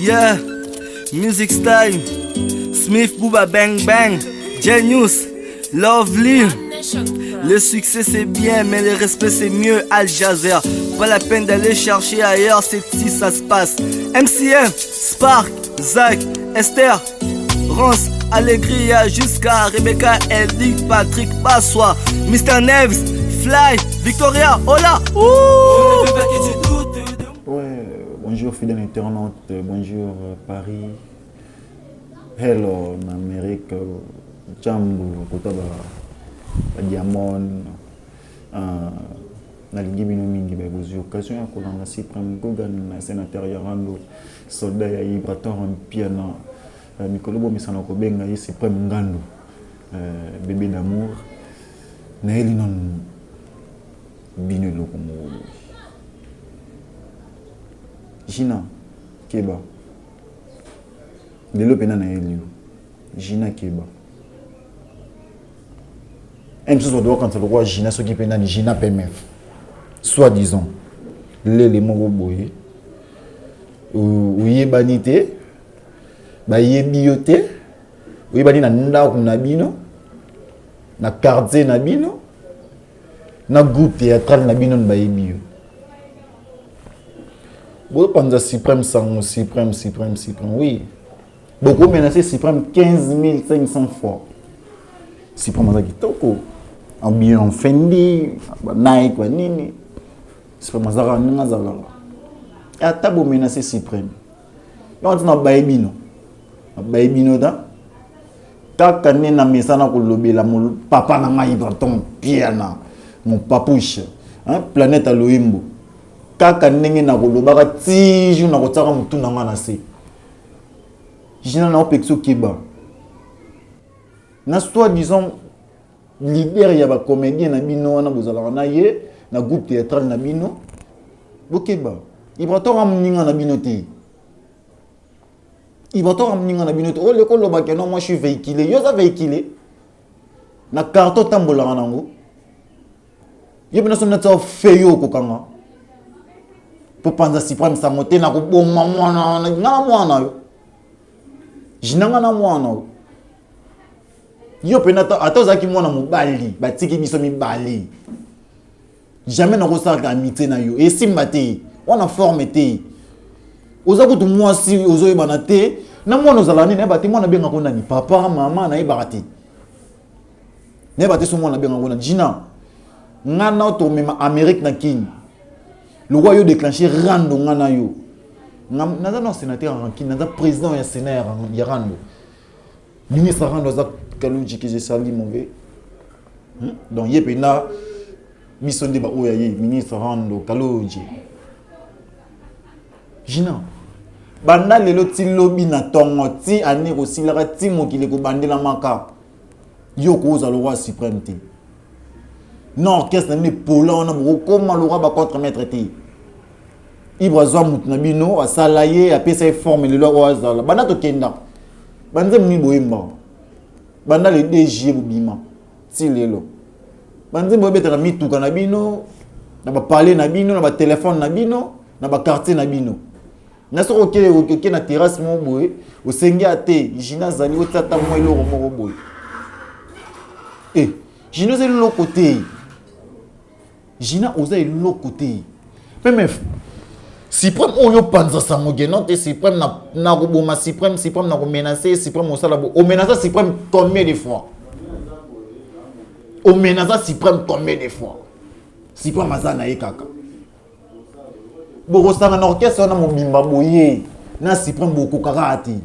Yeah, Music Style, Smith Booba Bang Bang, Genius, Lovely. Le succès c'est bien, mais le respect c'est mieux. Al Jazeera, pas la peine d'aller chercher ailleurs, c'est ici ça se passe. MCM, Spark, Zach, Esther, Rance, Allegria, jusqu'à Rebecca, Ellie, Patrick, Passois, Mr. Neves, Fly, Victoria, hola. Ouais, bonjour fidèle internaute, bonjour Paris, hello en Amérique, Jambo, Kotaba, Diamond, nalingi bino mingi ba bozi occasion ya kolanda Cyprien Gogan sénateur Yarando soldat ya Ibrator en piano Mikolo bo misana ko benga yi Cyprien Ngando bébé d'amour na eli non bino loko mo Gina Keba lelo pena na eli Gina Keba M6 doit quand le roi Gina ce qui pena ni Gina PMF soi-disant l'élément boboye ou yebanité ba yebioté ou yebani na ndako na bino na quartier na bino na groupe théâtral na bino ba yebio bo panza Cyprien sango Cyprien oui beaucoup menacé Cyprien 15 500 fois Cyprien maza kitoko ambiance Fendi Nike kwa nini Cyprien mazara ninga zala ata bo menacé Cyprien yo tina baibino da kaka nena mesana ko lobela mo papa na ngai Ibraton piana mon papouche planète Aloimbo kaka ndenge na ko lobaka ti jour na ko tsaka mutu na ngana se jina na opexo Keba na soi-disant leader ya ba comédien na bino na bozala na ye na groupe théâtral na bino Bokeba Ibraton amninga na bino te Ibraton amninga na bino te o le ko loba ke non moi je suis véhiculé yo ça véhiculé na carton tambola nango yebina sonna tsa feyo ko kanga po panza Cyprien samote na ko bomma mwana na mwana yo jinanga na mwana yo yo penata atozaki mwana mobali batiki biso mibali jamais na kosaka amitié na yo esimba te wana forme te oza kutu mwasi ozoyebana te na mwana ozala nini nayeba te mwana benga ko nani papa mama nayebaka te nayeba te so mwana benga ko nani jina nga na otomema Amérique na kini lokwa yo déclenché rando nga na yo naza na sénateur en kini naza président ya sénat ya rando ministre rando aza Kalouji qui sali mauvais donc yepena misonde ba oya ye ministre rando Kalouji Gina banda lelo ti lobi na tongo ti ani ko silaka ti mokile ko bandela maka yo ko za le roi Cyprien te non qu'est-ce que pola on a beaucoup comment le roi ba contre maître te Ibrazwa mutna bino asalaye apesa forme le roi za banda to kenda banze mi boyemba banda le DG bobima ti lelo banze boyebeta mituka na bino na ba parler na bino na ba téléphone na bino na ba quartier na bino na soko ke na terrasse mo boye o sengi ate Gina zali o tata mo eloko mo boye Gina zali lo côté Gina oza lo côté PMF Cyprien oyo panza sango non te Cyprien na ko boma Cyprien na ko menacer Cyprien mo sala bo o menacer Cyprien combien de fois o menacer Cyprien combien de fois Cyprien mazana ekaka boko sanga na orchestre na mobimba boye na Cyprien boko karati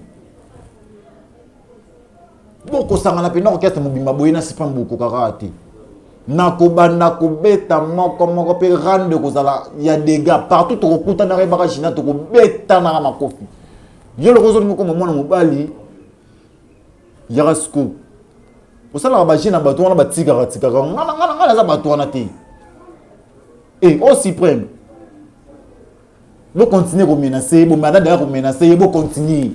boko sanga na pena orchestre mobimba boye na Cyprien boko karati na ko banda ko beta moko pe rande ko zala ya dégâts partout to kuta na rebaka Gina to ko beta na makofi yo le kozo ngoko mwana mobali ya rasko osala ba Gina bato wana batika ngana za bato wana te o Cyprien vous continuez à menacer, vous m'avez menacer, vous continuez.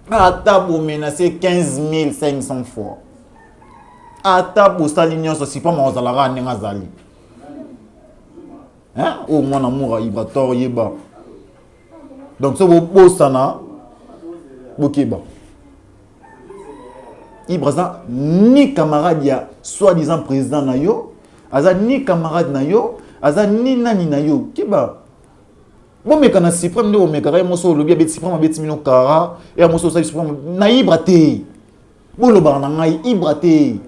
Vous menacer 15 500 fois. Ata vous saligner sur pas mon zalara n'engazali. Hein? Oh mon amour Ibrator yeba. Donc so bosana bokeba. Ibra ni camarade ya soi-disant président na yo, aza ni camarade na yo, aza ni nani na yo. Keba. Bon mais kana suprême de omekara moso lobi abeti suprême abeti mino kara et moso sa suprême na Ibra te. Bo lo ba na ngai Ibra te.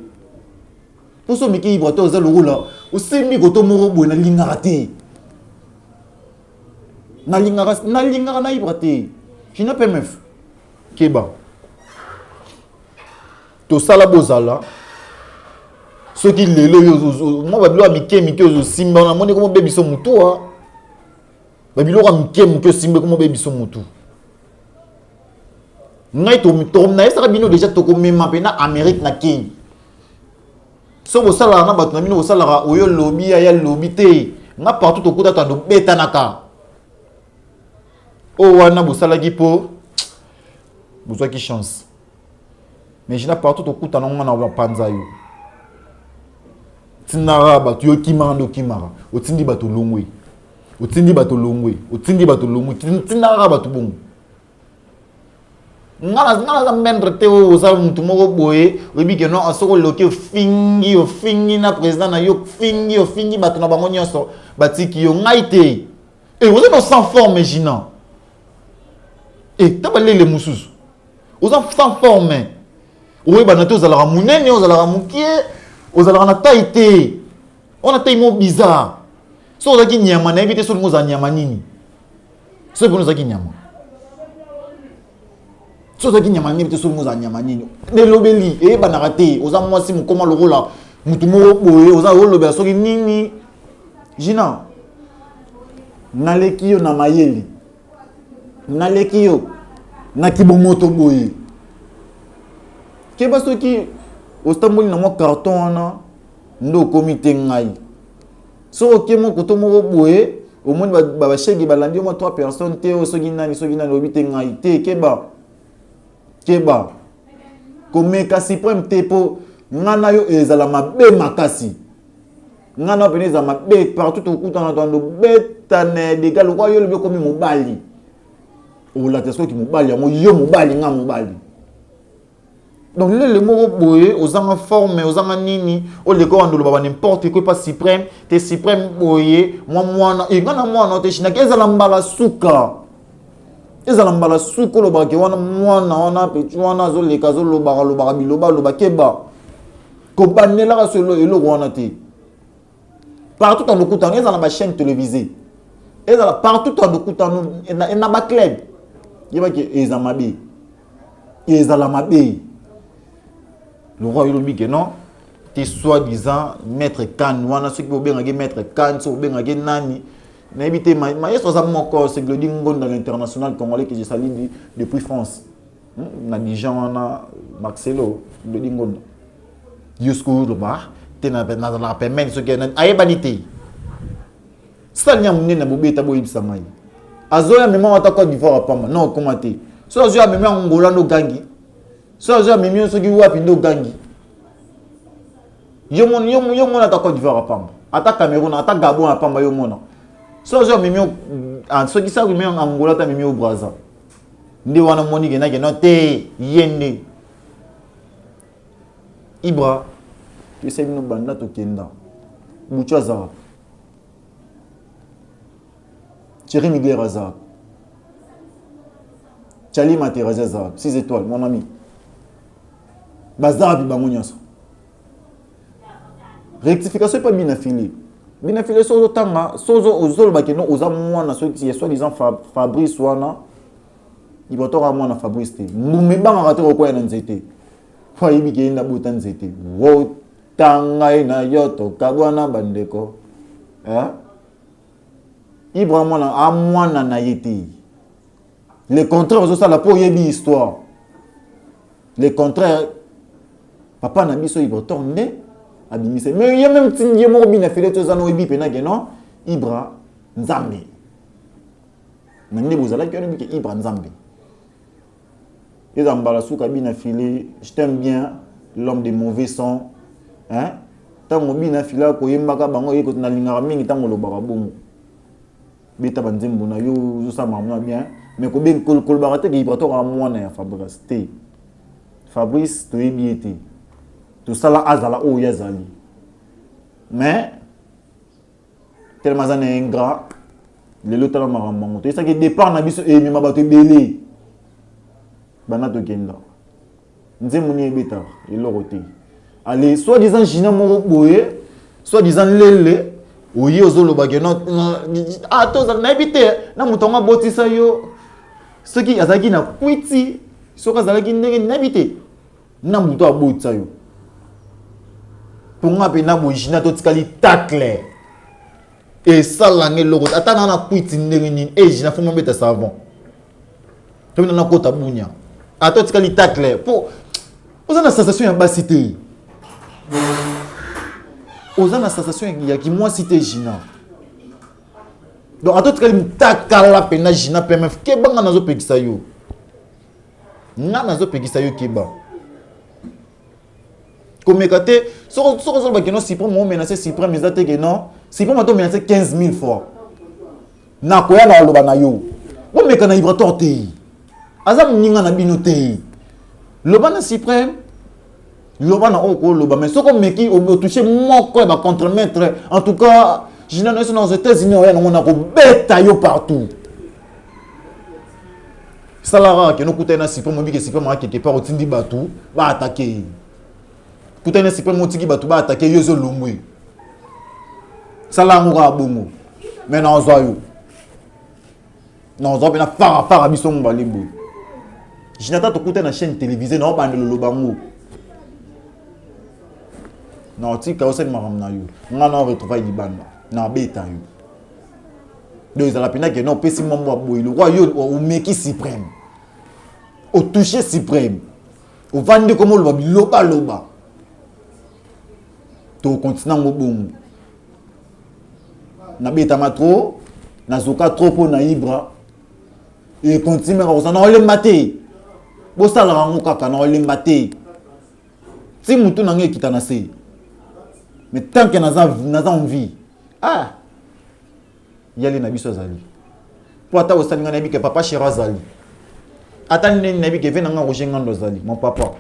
Poso meki Ibra te oza lo la. O semi ko to moro bo na lingara te. Na lingara na Ibra te. Je n'ai pas meuf. Keba. To sala bozala. Ce qui lelo yo moi babilo mike zo simba na moni ko bebi so mutu a. Babilo ka mike simba ko bebi so mutu. Ngai to na esa bino déjà to ko mema pe na Amérique na Kenya. So bo sala na batu na bino sala ka oyo lobby ya lobby te. Nga partout to kuta to beta naka. O wana bo sala ki po. Bozwa ki chance. Mais je n'ai pas tout au coup, tu as un panza. Tinara batu yo kimara ndo kimara. Otindi batu longwe. Otindi batu longwe. Otindi batu longwe. Tinara batu bongo. Ngala za mendre te o sa mutu moko boye. Obi ke non asoko loke fingi na président na yo fingi batu na bango nyonso. Batiki yo ngaite. Et vous êtes sans forme gênant. Et t'as balé les moussus. Vous êtes sans forme. Oui, bah, nous allons munene, nous allons mukie, nous allons na taille. On a taille bizarre. Si on a qui nyama, na éviter sur nous à nyama nini. C'est pour nous à qui nyama. Si on a qui nyama, na éviter sur nous à nyama nini. Les lobeli, eh bah na raté. Aux amours si mon comment le rôle là, mutumo boye, aux amours le berceau nini. Jina. Nalekio na mayeli. Nalekio na kibomoto boye. Keba soki ostamboli na mo carton wana ndo comité ngai so okemo koto moko boye au moins ba shegi balandi mo 3 personnes te soki nani obite ngai te keba komeka suprême te po ngana yo ezala mabe makasi ngana peneza mabe partout okutana ndo betane de galo kwa yo le komi mobali o la teso ki mobali yango yo mobali nga mobali. Donc les mots boye aux en forme aux en nini au le corps on le n'importe quoi pas suprême t'es suprême boye moi et quand moi non t'es china qu'est-ce lambala suka ezala mbala suka lo ba ke wana mwana petit wana zo le kazo lo ba biloba lo ba keba ko banela ka solo elo wana te partout en écoutant ezala ba chaîne télévisée ezala partout en écoutant na ba club yeba ke ezala mabe. Le roi il dit que non, tu soi-disant maître Khan, wana ceux qui vont bien maître Khan, ceux qui vont bien nani. N'habitez ma est-ce ça mon corps c'est le dingon dans l'international congolais que j'ai sali depuis France. Na Dijon wana Marcelo le dingon. Jusqu'au bar, tu na la permettre ce qui est ayebanité. Ça n'y a mon na bobeta boyibsa mai. Azoya même en Côte d'Ivoire pas non commenter. So azoya même en Angola no gangi. So azoya même ceux qui wapi no gangi. Yo mon ata Côte d'Ivoire pas. Ata Cameroun, ata Gabon pas yo mon. So azoya même en ceux qui savent même en Angola ta même au Brazza. Ndi wana moni ke na ke no te yende. Ibra tu sais no banda to kenda. Mucho azara. Thierry Miguel Razak. Charlie Materazzi Razak. 6 étoiles, mon ami. Bazar Bibamonias. Rectification pas bien affilée. Bien affilée sur le temps, sozo ozol bakeno oza mwana so qui soit disant Fabrice wana. Il va t'aura mwana Fabrice te. Mumba ngata ko na nzete. Fa yibike na buta nzete. Wo tanga na yoto kabwana bandeko. Ibrahim a mwana na yete. Le contraire ça la pour yebi histoire. Le contraire papa na biso Ibra tourné abimise. Mais il y a même tinye mo bina fele to zano ebi pena ke non Ibra Nzambe. Nani bozala ki on bi Ibra Nzambe. Ezambala suka bina fele, je t'aime bien l'homme de mauvais son. Hein? Tango bina fila ko yembaka bango yeko na lingara mingi tango lo baka bongo. Beta banzembo na yo zo sa mamna bien mais combien collaborateur qui prend à moi na Fabrice T. Fabrice to ebiete. Tout ça là azala o yazali. Mais tellement ça n'est ingrat. Le lot là marambo. C'est ça qui dépend na biso et mima bato belé. Bana to kenda. Nze moni ebeta eloroté. Allez, soit disant Gina moko boye, soit disant lele oyi ozoloba ke non ah to za na ebite na mutonga botisa yo. Ce qui azaki na kwiti, soka zalaki ndenge na ebite. Na muto abotisa yo. Ponga pe na bojina to tikali tacle. Et ça langue logo atana na kwiti ndenge nini e jina fuma beta savon. To na kota bunya. Ato tikali tacle. Po oza na sensation ya basité. Oza na sensation ya ki moi cité jina. Donc ato tikali mutakala pe na jina PMF ke banga nazo pekisa yo. Na nazo pekisa yo keba. Comme kate so ba que non Cyprien mo menacer Cyprien mais ate que non Cyprien mato menacer 15 000 fois. Na koya na loba na yo. Wo meka na ibrator te. Azam ninga na bino te. Loba na Cyprien. Loba na oko loba mais soko meki o toucher moko ba contre-maître. En tout cas, je n'en ai aux États-Unis on a ko beta yo partout. Salara que no kutena Cyprien mo bi que Cyprien ma quelque part otindi batu ba attaquer. Kutena Cyprien mo tiki batu ba attaquer yo zo longwe. Sala ngora bongo. Mais na ozwa yo. Na ozwa pe na fara biso mo balimbo. Je n'attends to kutena chaîne télévisée na ba ndelo lobango. Na tika oseni maram na yo. Ngana on retrouver libanda. Na beta yo. Donc ils a la pena que non pesi mo boy le roi yo o meki Cyprien. O toucher Cyprien. O vandi comme loba. To continent mo bongo. Na beta matro, na zoka trop na ibra. Et continue à na ole maté. Bo sala rango kaka na ole maté. Si mutu na nge kitana se. Mais tant que naza envie. Ah. Yali na biso zali. Po ata osalinga na bi ke papa Shira zali. Ata nini na bi ke vena nga roger ngando zali, mon papa.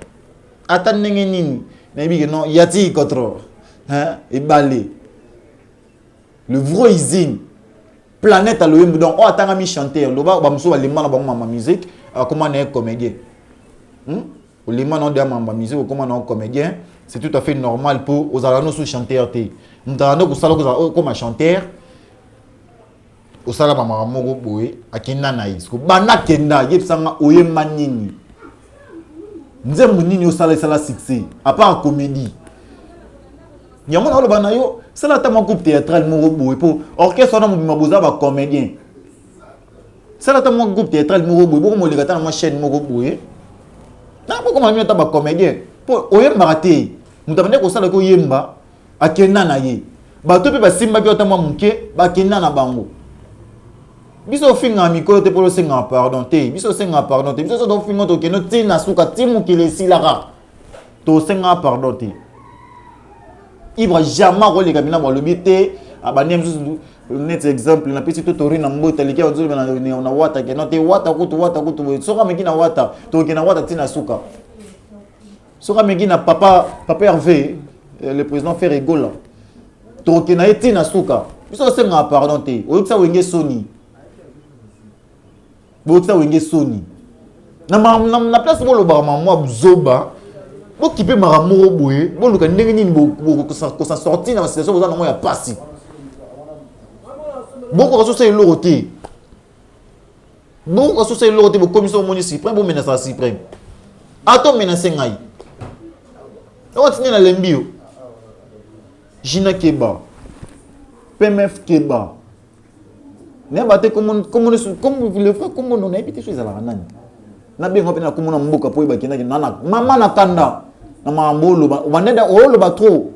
Ata nini nini na bi ke non yati kotro. Hein? Et balé. Le vroising. Planète à l'OM. Donc, on attend à mi chanter. Loba, ba muso les man ba ma musique. Comment on est comédien? Les man on dit ma musique. Comment on est comédien? C'est tout à fait normal pour aux alano sous chanteur. Nous avons que ça comme un chanteur. Au sala ba ma moko boye. Akina naïs. Bana kenda yep sanga oye manini. Nze munini au sala succès. À part comédie. Yamon na loba na yo. C'est là un groupe théâtral moko boye pour orchestre na maboza ba comédien. C'est là un groupe théâtral moko boye pour mo le gata na chaîne moko boye. Na pour comment mieux ta ba comédien. Pour oyemba raté. Mutabane ko sala ko yemba akenda na ye. Ba to pe ba simba bi otama muke ba kenda na bango. Biso finga mikolo te polo senga pardon te. Biso senga pardon te. Biso so do finga to keno ti na suka ti mukile silara. To senga pardon te. Ibra jamais rôle les cabinets pour le bité abandonner net exemple na petit totori na mbota likia ozo na wata ke no te wata kutu soka meki na wata to ke na wata tina suka soka meki na papa Hervé le président fait rigola to ke na tina suka biso senga pardon te oyisa wenge soni botsa wenge soni na place bolo ba mamwa buzoba. Bo qui peut maramoro boye, bo luka ndenge nini bo ko sa sortir dans situation boza nango ya pasi. Bo ko so loroté. Bo ko so loroté bo commission municipale bo menacer Cyprien. Ato menacer ngai. O tini na lembio. Jina Keba. PMF Keba. Ne baté comme le frère comme on a habité chez la nani. Na bengo pe na komona mboka po ba kina na mama na kanda na mambolo ba waneda olo ba trop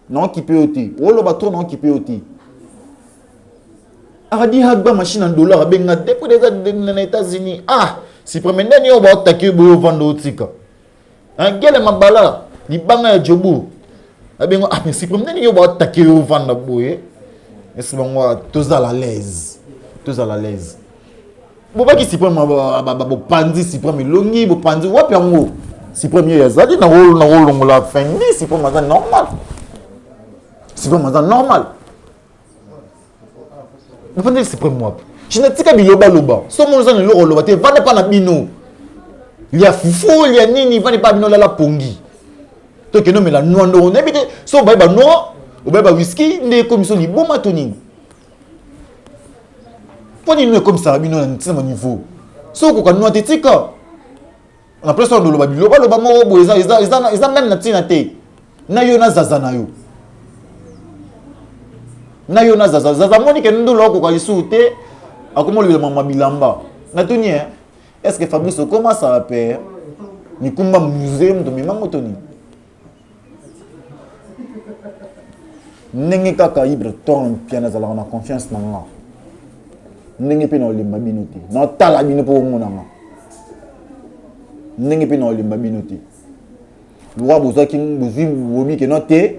non qui peut oti olo ba trop non qui peut oti aradi hagba machine en dollar benga depuis des États-Unis ah si premier ndeni yo ba attaquer bo vendre otika un gele mabala li banga ya jobu abengo ah mais si premier ndeni yo ba attaquer yo vendre boye est-ce bon tous à l'aise bobaki suprême bopandi suprême longi bopandi wapi yango suprême ye yazali na rolongola fendi suprême aza normal suprême aza normal bopandi suprême wapi jina tika biloba loba so mo za lelo loba te vanda pa na bino lia fufu lia nini vanda pa bino la pongi to ke no mela noando on ebite so ba no o ba whisky nde commission liboma to nini pour nous comme ça bino na ntima niveau so ko kanwa te tika na pression de loba biloba loba mo bo eza même na tina te na yo na zaza na yo na zaza moni ke ndo loko ka isu te akomo le mama bilamba na tuni est-ce que Fabrice comment ça va père ni kumba musée ndo mima motoni nenge kaka ibre ton piana za la na confiance na nga ndenge pe na olimba bino te na tala bino po monanga ndenge pe na olimba bino te loi bozaki bozwi bomi ke no te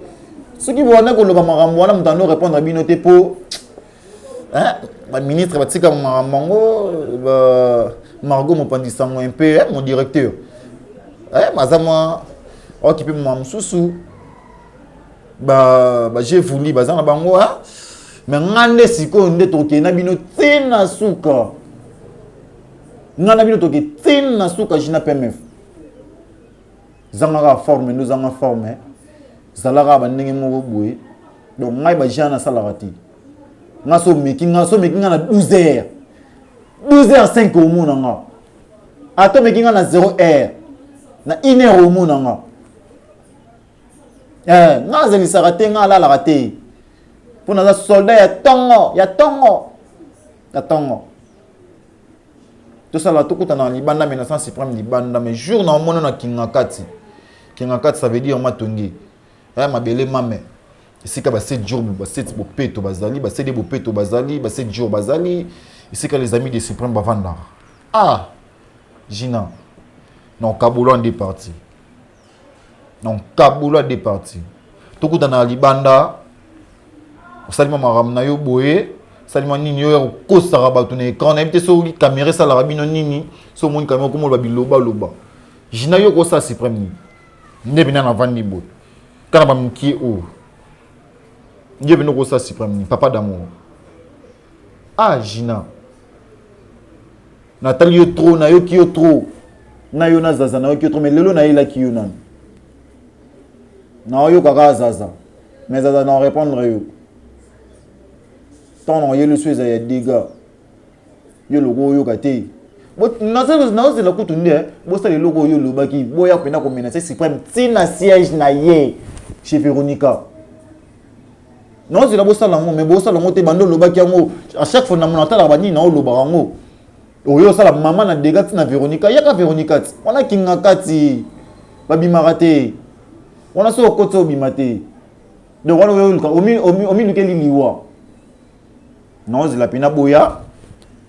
soki bona ko loba makambo wana mutando répondre bino te po ba ministre batika makambo ba Margot mopandisa mo un peu mon directeur mazama occupé mo mususu ba j'ai voulu bazana bango mais ngande siko nde toke na bino tina suka ngana bino toke tina suka jina PMF zanga forme nous zanga forme zalaka ba ndenge moko boye donc ngai ba jana salarati ngaso meki na 12h 12h05 au monde nga ato meki na 0h na 1h au monde nga ngaza ni sarate ngala la raté pour nos soldats ya tongo tout ça là tout coûte dans libanda mais sans suprême libanda mais jour na mono na kingakati ça veut dire matongi mabele mame isika ba 7 jours ba 7 bopeto bazali ba 7 bopeto bazali ba 7 jours bazali isika les amis de suprême bavanda Gina non kabulo des parties tout coûte dans libanda salima maram na yo boye salima nini yo ko saraba to na écran na ebite so caméra ça la rabino nini so mon caméra ko mo ba biloba loba jina yo ko sa suprême ni ndebe na vandi bo kana ba mki o ndebe no ko sa suprême ni papa d'amour jina Nathalie yo trop na yo ki yo trop na yo na zaza na yo ki yo trop mais lelo na ila ki yo nan na yo kaka zaza mais zaza na répondre yo tant y a le sujet il y a des gars yo logo yo kate na c'est la kutunde bo ça le logo yo lobaki bo ya kwenda ko menacer suprême tina siège na ye chez Véronica non c'est la bo ça la mais bo ça la moté bando lobaki yango à chaque fois na monata la bani na loba yango oyo ça la maman na dégâts na Véronica ya ka Véronica on a kinga kati babimarate on a so koto bimate donc on omi lukeli liwa non c'est la pena boya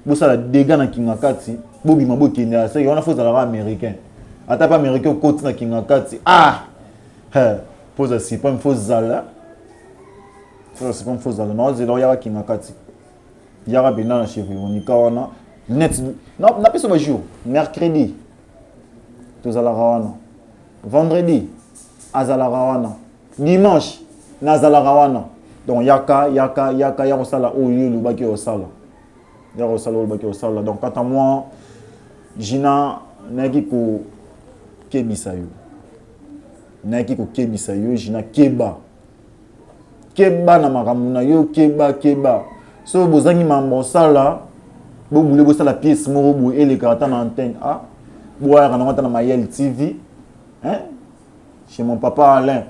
bosa la dégâts na kingakati bobi mabo kenya ça on a faux à américain ata pas américain côté na kingakati pose si pas une fausse zala c'est pas une fausse zala non c'est là ya kingakati ya bina na chef Monica wana net non na peso ba jour mercredi tozala rawana vendredi azala rawana dimanche nazala rawana donc yaka ya sala oyo le baki au sala ya au sala donc quant à moi Gina naki ko kebisa yo Gina keba na makamuna yo keba so bozangi mambo sala bo boule bo sala pièce moko bo et les carton na antenne boya kana ngata na Mayel TV chez mon papa Alain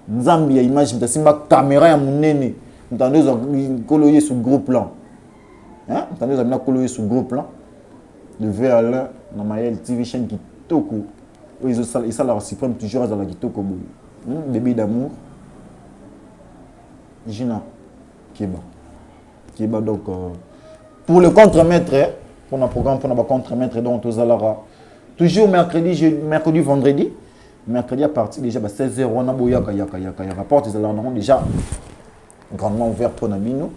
Nzambi ya image mtasimba caméra ya munene mtandezo koloyer sur gros plan mtandezo amina koloyer sur gros plan de Alain na Mayel TV chaîne kitoko ils ça la suprême toujours à la kitoko bébé d'amour Gina Keba donc pour le contre-maître pour notre programme pour notre contre-maître donc aux alara toujours mercredi vendredi mercredi à partir déjà 16h on a boyaka yaka rapport ils allons déjà grandement ouvert pour Nabino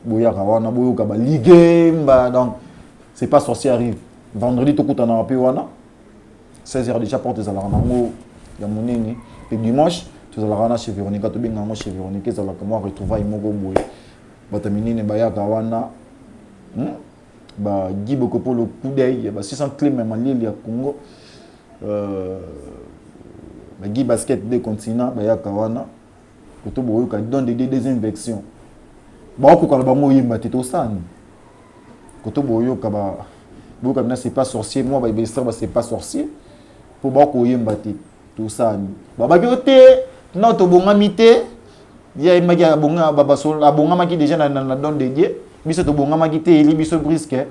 boyaka wana boyoka ba ligue donc C'est pas sorcier arrive. Vendredi, tout le monde a 16h déjà porte des alarmes. Il y a mon nez. Et dimanche, tu as chez Véronica, tu as chez Véronica, tu as comment retrouver Imogo Boy. Batamini, Baya Kawana. Guy Bokopo, le coup d'œil, 600 clés même à l'île, il y a Congo. Guy Basket des continents, Baya Kawana. Tu as donné des infections. Beaucoup quand on y est, tu as Koto boyo kaba boyo kabina c'est pas sorcier moi ba ibestra ba c'est pas sorcier pour ba ko yemba te tout ça baba kiote na to bonga mité ya imagi bonga baba so la bonga maki déjà na don de Dieu biso to bonga maki te eli biso brisque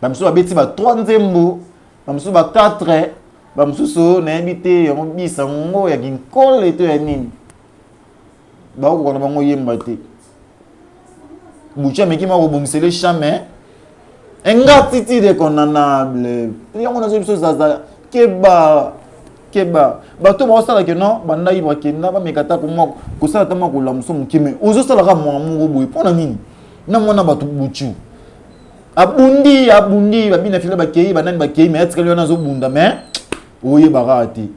ba mso ba beti ba 3 nzembo ba mso ba 4 ba mso so na habité on bisa ngo ya kinkole to ya nini ba ko na bango yemba te Boucha mais qui m'a rebondissé les champs ingratitude est condamnable. Et on a dit choses ça keba bato ba sala que non banda ibra kenda ba mekata ko mo ko sala tama ko lamso mukime ozo sala ka mo amour boy pona nini na mona bato buchu abundi babina fila ba kei banani ba kei mais est-ce que lui on a zo bunda mais oye barati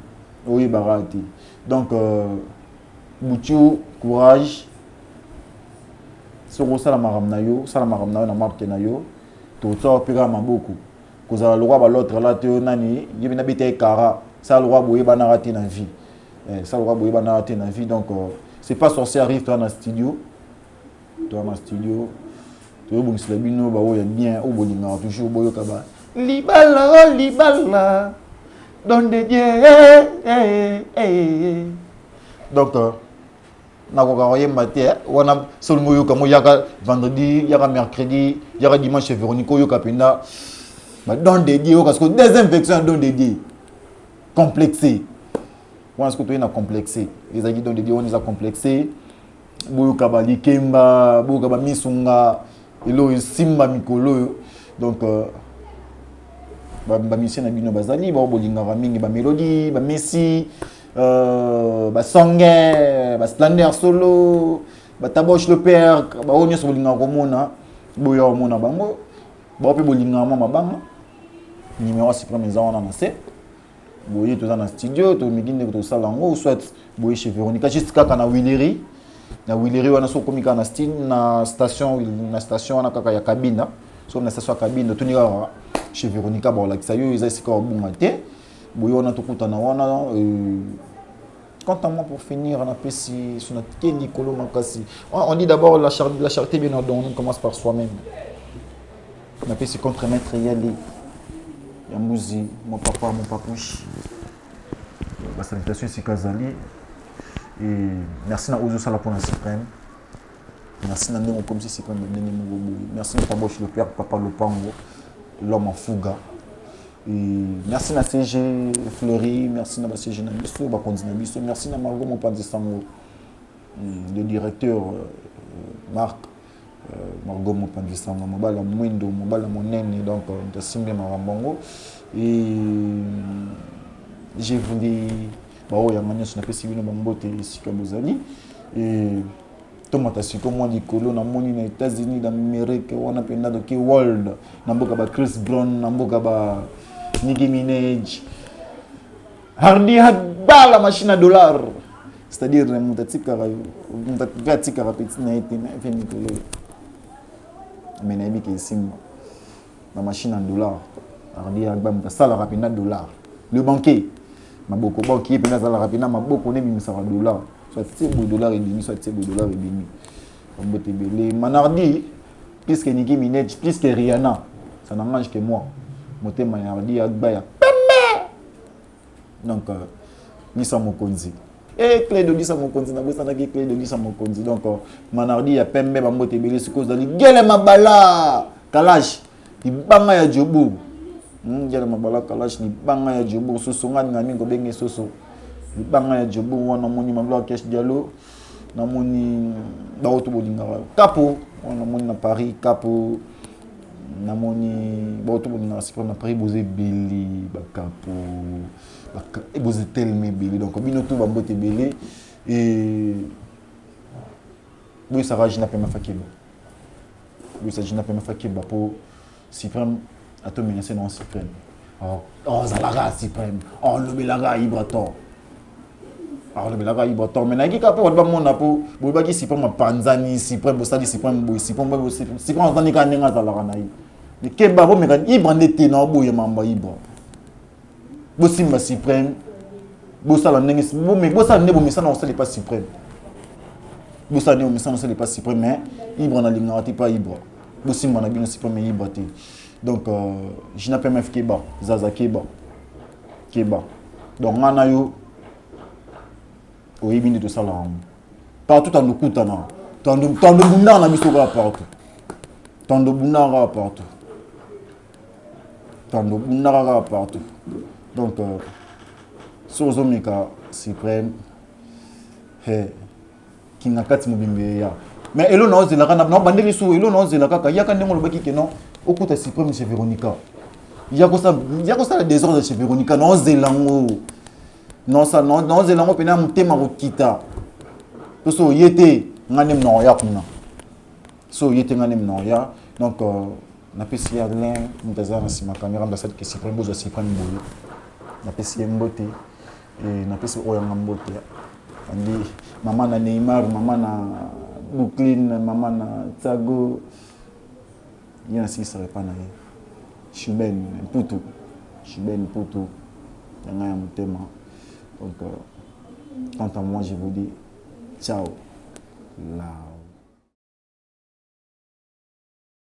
donc buchu courage. Soko sala maramna yo na marque na yo to so pira maboko kozala le roi ba l'autre là te nani yebina bité kara ça le roi boye bana raté na vie donc c'est pas sorcier arrive toi dans studio to bon c'est bino ba oya bien o bolinga toujours boyo kaba libala don de Dieu donc nakoka yemba te wana solo yoka mo yaka vendredi yaka mercredi yaka dimanche chez Véronique yoka penda ba don de Dieu parce que des infections don de Dieu complexé wana ce que tu es complexé les agues don de Dieu on les a complexé boyoka ba likemba boyoka ba misunga elo simba mikolo donc ba mission na bino bazali ba bolinga mingi ba mélodie ba messi Sangé, Splendeur solo, Taboche le père, on est sur le Ngomona, Boya Mona Bango, Bopé Bolinga Mama Banga, numéro 6 premiers ans en assez. Boye tout dans le studio, tout migine tout ça lango, soit boye chez Véronica, jusqu'à quand na Willery, on a son comique na station, on a kaka ya cabine, sur la station cabine, tout n'ira chez Véronica, bon là que ça y est, ils ont encore bon matin. On a tout na wana quant à moi pour finir on appelle si sur notre Nicolo Makasi on dit d'abord la charité bien ordonnée on commence par soi-même on appelle si contre maître Yali Yamouzi mon papa mon papouche la salutation c'est Kazali et merci na Ozo Sala pour la suprême merci na Ndemo comme si c'est comme Nene Mugobu merci na Taboche le père papa le pango l'homme en fouga. Et merci à CG Fleury, merci à CG Nabiso, merci à Margot Mopandisango, le directeur Marc Margot Mopandisango, Mobala Mwindo, Mobala Monene, donc de Simbe Marambongo. Et j'ai voulu, il y a un sur la PCB Bambote et Sikabozali. Et Tomata Sikomo Nicolo, na moni na États-Unis, dans l'Amérique, on a peine de World, Namboka Chris Brown, Namboka Nicki Minaj, Hardy Hadba la machine à dollars, c'est-à-dire mon tatika petit na été fait Nicolo, mais na mi qui sim la machine à dollars, Hardy Hadba mta sala rapina dollars, le banquier, ma beaucoup banquier pena sala rapina ma beaucoup ne mi sala dollars, soit c'est $1 et demi, soit c'est $1 et demi, on botte belé, Manardi plus que Nicki Minaj, plus que Rihanna, ça n'engage que moi. Moté Manardi Agbaya. Donc, Lisa Mokonzi. Et clé de Lisa Mokonzi, n'a pas clé de Lisa Mokonzi. Donc, Manardi a pembe Bambote Belé, c'est cause de l'Igele Mabala, Kalash, il banga ya Djobo. Igele Mabala, Kalash, il banga ya Djobo, Sosonga, Namingo Benge Soso. Il banga ya Djobo, on a moni Mabla Kesh Diallo, on a moni Baoto Bolingara. Capo, on a moni na Paris, Capo. Namoni baoto bonina sikon na Paris bozé belé bakapo et bozé tellement belé donc bino tout bambote belé et oui ça rage na pema fakilo oui ça jina pema fakilo pour Suprême a tout menacé non Suprême. Oh Zalaga Suprême. Oh le Belaga Ibrator. Alors le Belaga Ibrator. Mais n'a-t-il qu'à pour mon apo, vous voyez Suprême à Panzani, Suprême Bossadi, Suprême Boy, Suprême en tant que Nenga Zalaranaï. Mais Kebabo me gan Ibra n'était non Boy Mamba Ibra. Bossimba Suprême. Bossala Nenga, mais Bossala Nebo Missa non c'est pas Suprême. Bossala Nebo Missa non c'est pas Suprême, mais Ibra n'a l'ignorati pas Ibra. Bossimba n'a bien Suprême mais Ibra. Donc, je n'appelle pas Keba, Zaza Keba. Donc, on a eu au Ibini de Salam. Partout en Okutana. Tant de Bunda, on a mis sur partout. Tant de Bunda, partout. Tant de Bunda, partout. Donc, sur Zomika, Suprême, qui n'a qu'à se mouiller. Mais elle n'a pas de la canne, non, bandeli sous, elle n'a pas de la canne, il y a qu'un démon le baki qui non, au côté Suprême chez Véronica. Il y a que ça des ordres chez Véronica, non, Zélango. Non, ça, non, Zélango, puis on thème à Rokita. Tout ça, il était, nganem non, ya kuna. So, il était nganem non, ya. Donc, na pesi Alain, Mutaza, na si ma caméra, na cette que Suprême, vous aussi Suprême boulot. Na pesi Mbote, et na pesi Oyanga Mbote. On dit, maman na Neymar, maman na Brooklyn, maman na Tsago, il y a ainsi, ça ne serait pas naïf. Chuben, Poutou, il y a un thème. Donc, quant à moi, je vous dis, ciao. Là.